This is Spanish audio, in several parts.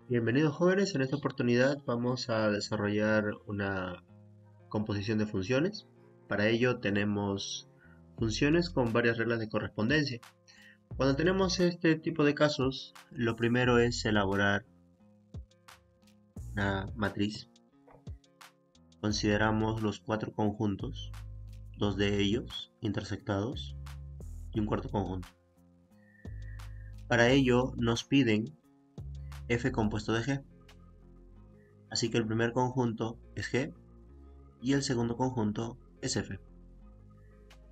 Bienvenidos jóvenes, en esta oportunidad vamos a desarrollar una composición de funciones. Para ello tenemos funciones con varias reglas de correspondencia. Cuando tenemos este tipo de casos, lo primero es elaborar una matriz. Consideramos los cuatro conjuntos, dos de ellos intersectados y un cuarto conjunto. Para ello nos piden f compuesto de g. Así que el primer conjunto es g y el segundo conjunto es f.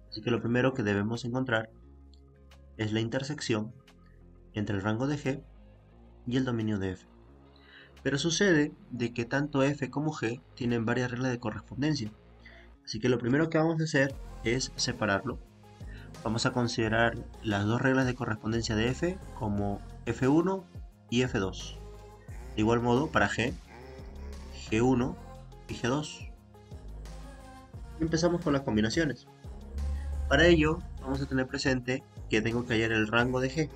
Así que lo primero que debemos encontrar es la intersección entre el rango de g y el dominio de f. Pero sucede de que tanto f como g tienen varias reglas de correspondencia. Así que lo primero que vamos a hacer es separarlo. Vamos a considerar las dos reglas de correspondencia de f como f1 y f2. De igual modo para g, g1 y g2. Empezamos con las combinaciones. Para ello vamos a tener presente que tengo que hallar el rango de g.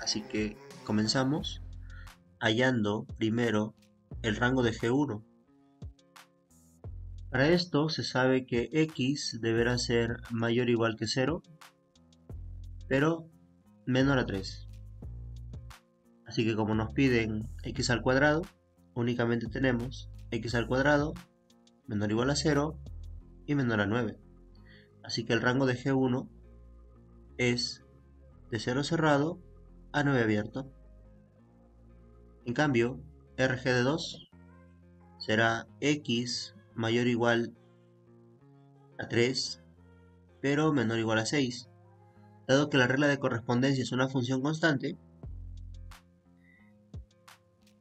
Así que comenzamos hallando primero el rango de g1. Para esto se sabe que x deberá ser mayor o igual que 0, pero menor a 3. Así que como nos piden x al cuadrado, únicamente tenemos x al cuadrado menor o igual a 0 y menor a 9. Así que el rango de g1 es de 0 cerrado a 9 abierto. En cambio, RG de 2 será x mayor o igual a 3, pero menor o igual a 6. Dado que la regla de correspondencia es una función constante,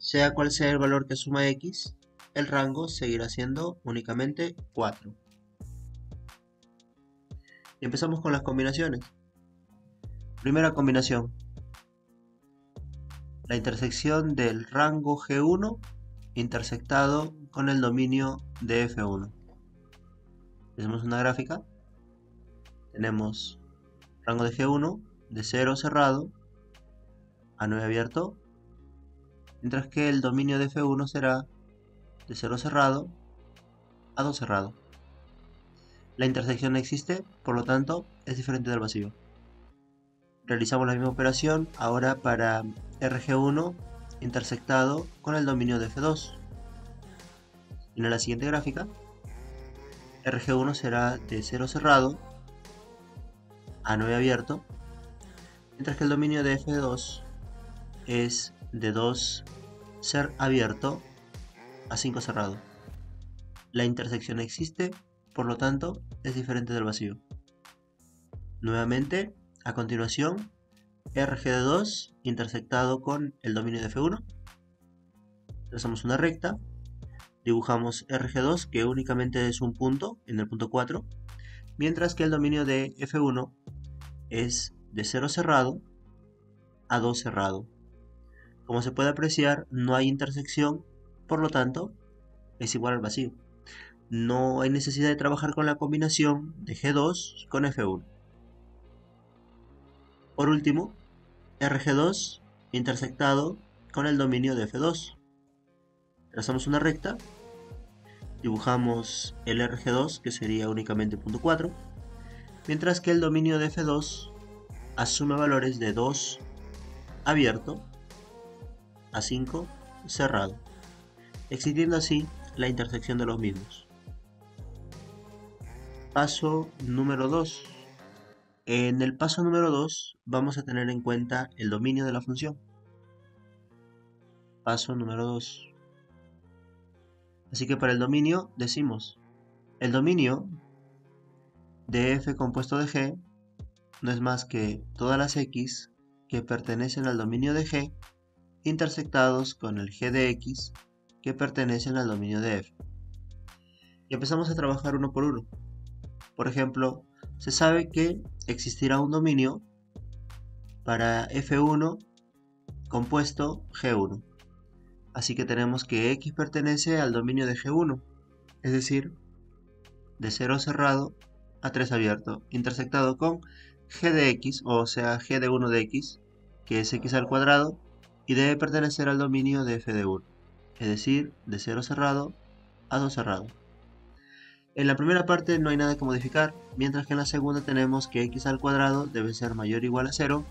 sea cual sea el valor que suma x, el rango seguirá siendo únicamente 4. Y empezamos con las combinaciones. Primera combinación: la intersección del rango G1 intersectado con el dominio de F1. Hacemos una gráfica. Tenemos rango de G1 de 0 cerrado a 9 abierto, mientras que el dominio de F1 será de 0 cerrado a 2 cerrado. La intersección existe, por lo tanto es diferente del vacío. Realizamos la misma operación ahora para RG1 intersectado con el dominio de F2. Y en la siguiente gráfica, RG1 será de 0 cerrado a 9 abierto, mientras que el dominio de F2 es de 2 ser abierto a 5 cerrado. La intersección existe, por lo tanto es diferente del vacío. Nuevamente, a continuación, RG de 2 intersectado con el dominio de F1. Trazamos una recta, dibujamos RG2 que únicamente es un punto en el punto 4, mientras que el dominio de F1 es de 0 cerrado a 2 cerrado. Como se puede apreciar, no hay intersección, por lo tanto es igual al vacío. No hay necesidad de trabajar con la combinación de G2 con F1. Por último, RG2 intersectado con el dominio de F2. Trazamos una recta, dibujamos el RG2 que sería únicamente punto 4, mientras que el dominio de F2 asume valores de 2 abierto a 5 cerrado, existiendo así la intersección de los mismos. Paso número 2. En el paso número 2 vamos a tener en cuenta el dominio de la función. Paso número 2. Así que para el dominio decimos, el dominio de f compuesto de g no es más que todas las x que pertenecen al dominio de g intersectados con el g de x que pertenecen al dominio de f. Y empezamos a trabajar uno por uno. Por ejemplo, se sabe que existirá un dominio para f1 compuesto g1. Así que tenemos que x pertenece al dominio de g1, es decir, de 0 cerrado a 3 abierto, intersectado con g de x, o sea, g de 1 de x, que es x al cuadrado, y debe pertenecer al dominio de f de 1, es decir, de 0 cerrado a 2 cerrado. En la primera parte no hay nada que modificar, mientras que en la segunda tenemos que x al cuadrado debe ser mayor o igual a 0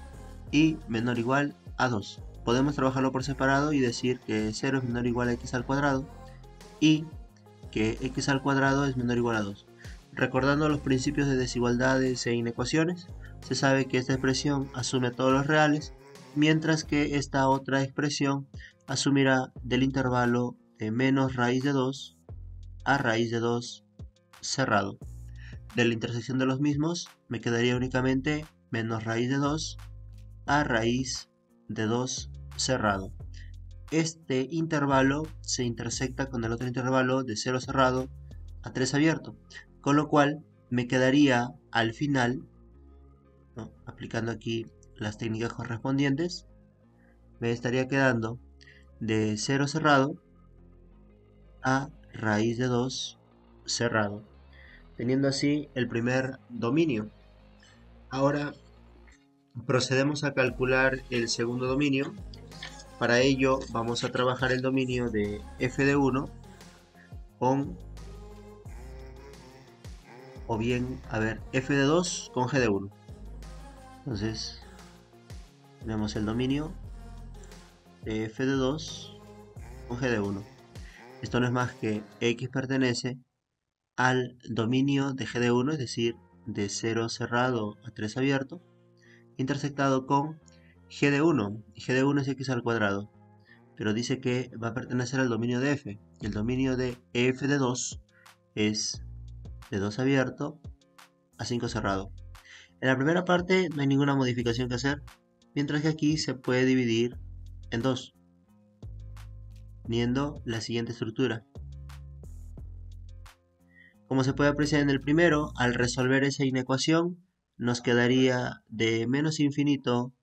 y menor o igual a 2. Podemos trabajarlo por separado y decir que 0 es menor o igual a x al cuadrado y que x al cuadrado es menor o igual a 2. Recordando los principios de desigualdades e inecuaciones, se sabe que esta expresión asume todos los reales, mientras que esta otra expresión asumirá del intervalo de menos raíz de 2 a raíz de 2 cerrado. De la intersección de los mismos me quedaría únicamente menos raíz de 2 a raíz de 2 cerrado. Este intervalo se intersecta con el otro intervalo de 0 cerrado a 3 abierto, con lo cual me quedaría al final, ¿no?, aplicando aquí las técnicas correspondientes, me estaría quedando de 0 cerrado a raíz de 2 cerrado, teniendo así el primer dominio. Ahora procedemos a calcular el segundo dominio. Para ello vamos a trabajar el dominio de f de 1 con, o bien, f de 2 con g de 1. Entonces tenemos el dominio de f de 2 con g de 1. Esto no es más que x pertenece al dominio de g de 1, es decir, de 0 cerrado a 3 abierto, intersectado con g de 1. G de 1 es x al cuadrado, pero dice que va a pertenecer al dominio de f. Y el dominio de f de 2 es de 2 abierto a 5 cerrado. En la primera parte no hay ninguna modificación que hacer, mientras que aquí se puede dividir en 2, teniendo la siguiente estructura. Como se puede apreciar en el primero, al resolver esa inecuación, nos quedaría de menos infinito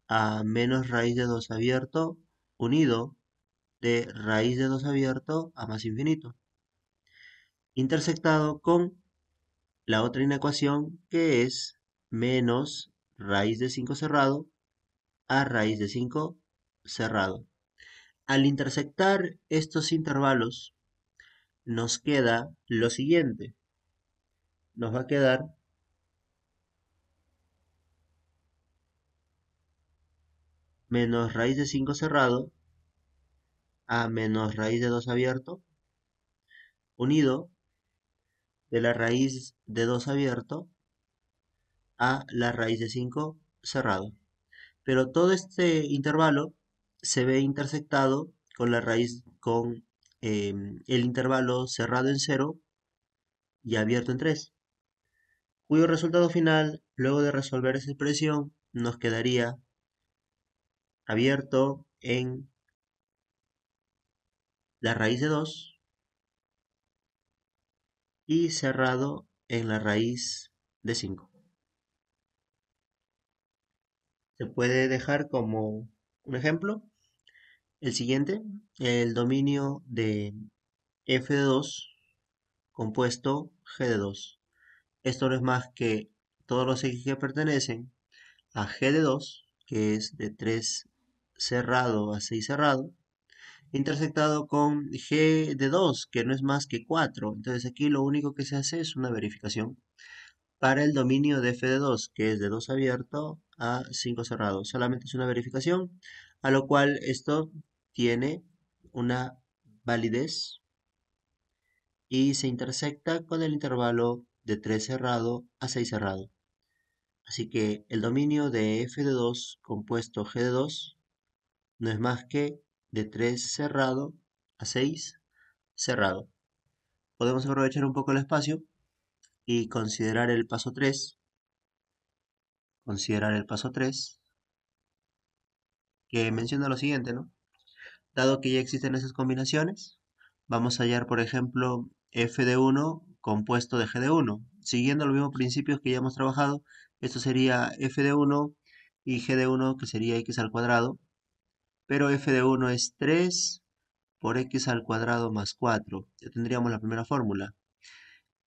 a menos raíz de 2 abierto unido de raíz de 2 abierto a más infinito, intersectado con la otra inecuación que es menos raíz de 5 cerrado a raíz de 5 cerrado. Al intersectar estos intervalos nos queda lo siguiente. Nos va a quedar menos raíz de 5 cerrado a menos raíz de 2 abierto unido de la raíz de 2 abierto a la raíz de 5 cerrado. Pero todo este intervalo se ve intersectado con la raíz, con el intervalo cerrado en 0 y abierto en 3, cuyo resultado final, luego de resolver esa expresión, nos quedaría abierto en la raíz de 2 y cerrado en la raíz de 5. Se puede dejar como un ejemplo el siguiente, el dominio de f de 2 compuesto g de 2. Esto no es más que todos los x que pertenecen a g de 2, que es de 3 cerrado a 6 cerrado, intersectado con g de 2, que no es más que 4. Entonces aquí lo único que se hace es una verificación para el dominio de f de 2, que es de 2 abierto a 5 cerrado. Solamente es una verificación, a lo cual esto tiene una validez y se intersecta con el intervalo de 3 cerrado a 6 cerrado. Así que el dominio de f de 2 compuesto g de 2 no es más que de 3 cerrado a 6 cerrado. Podemos aprovechar un poco el espacio y considerar el paso 3. Considerar el paso 3, que menciona lo siguiente, ¿no? Dado que ya existen esas combinaciones, vamos a hallar, por ejemplo, f de 1 compuesto de g de 1. Siguiendo los mismos principios que ya hemos trabajado, esto sería f de 1 y g de 1, que sería x al cuadrado, pero f de 1 es 3 por x al cuadrado más 4. Ya tendríamos la primera fórmula.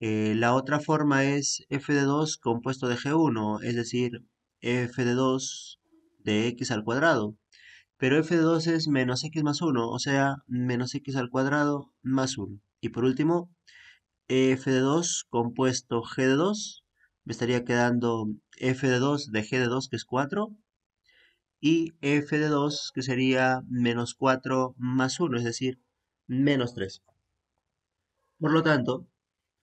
La otra forma es f de 2 compuesto de g1, es decir, f de 2 de x al cuadrado, Pero f de 2 es menos x más 1, o sea, menos x al cuadrado más 1. Y por último, f de 2 compuesto g de 2, me estaría quedando f de 2 de g de 2, que es 4, y f de 2, que sería menos 4 más 1, es decir, menos 3. Por lo tanto,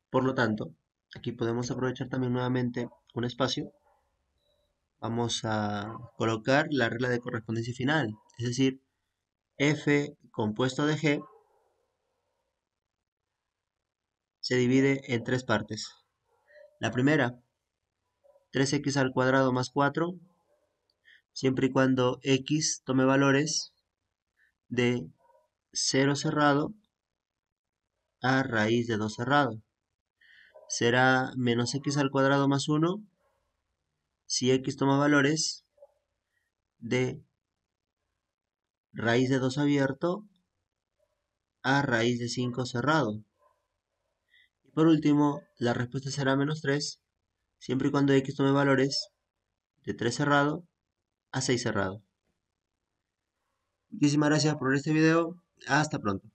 por lo tanto, aquí podemos aprovechar también nuevamente un espacio. Vamos a colocar la regla de correspondencia final, es decir, f compuesto de g se divide en tres partes. La primera, 3x al cuadrado más 4, siempre y cuando x tome valores de 0 cerrado a raíz de 2 cerrado. Será menos x al cuadrado más 1 si x toma valores de raíz de 2 abierto a raíz de 5 cerrado. Y por último, la respuesta será menos 3 siempre y cuando x tome valores de 3 cerrado a 6 cerrado. Muchísimas gracias por ver este video. Hasta pronto.